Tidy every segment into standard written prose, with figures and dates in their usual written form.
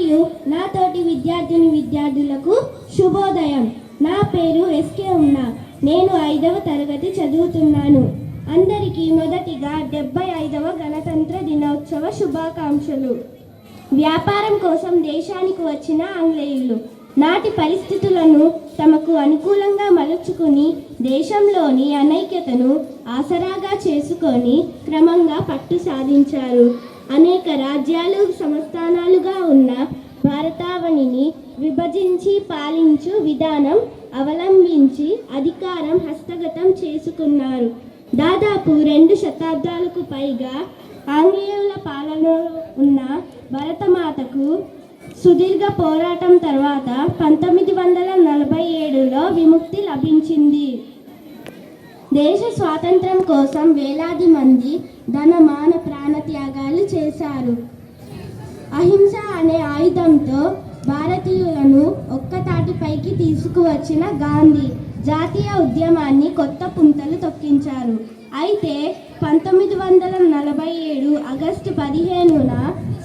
మరియు నాతోటి విద్యార్థులకు శుభోదయం. నా పేరు ఎస్కే ఉన్నా. నేను 5వ తరగతి చదువుతున్నాను. అందరికీ మొదటిగా 75వ గణతంత్ర దినోత్సవ శుభాకాంక్షలు. వ్యాపారం కోసం దేశానికి వచ్చిన ఆంగ్లేయులు నాటి పరిస్థితులను తమకు అనుకూలంగా మలుచుకుని దేశంలోని అనైక్యతను ఆసరాగా చేసుకొని క్రమంగా పట్టు సాధించారు. అనేక రాజ్యాలు సంస్థానాలుగా ఉన్న భారతావనిని విభజించి పాలించు విధానం అవలంబించి అధికారం హస్తగతం చేసుకున్నారు. దాదాపు 2 శతాబ్దాలకు పైగా ఆంగ్లేయుల పాలనలో ఉన్న భరతమాతకు సుదీర్ఘ పోరాటం తర్వాత 1947లో విముక్తి లభించింది. దేశ స్వాతంత్రం కోసం వేలాది మంది ధనమాన ప్రాణత్యాగాలు చేశారు. అహింస అనే ఆయుధంతో భారతీయులను ఒక్కతాటిపైకి తీసుకువచ్చిన గాంధీ జాతీయ ఉద్యమాన్ని కొత్త పుంతలు తొక్కించారు. అయితే 1947 ఆగస్టు 15న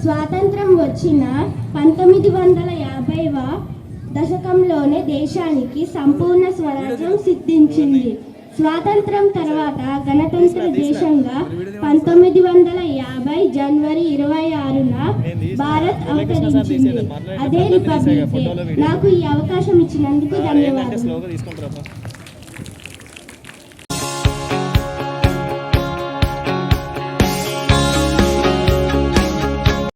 స్వాతంత్రం వచ్చిన 1950వ దశకంలోనే దేశానికి సంపూర్ణ స్వరాజ్యం సిద్ధించింది. స్వాతంత్రం తర్వాత గణతంత్ర దేశంగా 1950 జనవరి 26న భారత్ అవతరించింది. అదే రిపబ్లిక్ డే. నాకు ఈ అవకాశం ఇచ్చినందుకు ధన్యవాదాలు.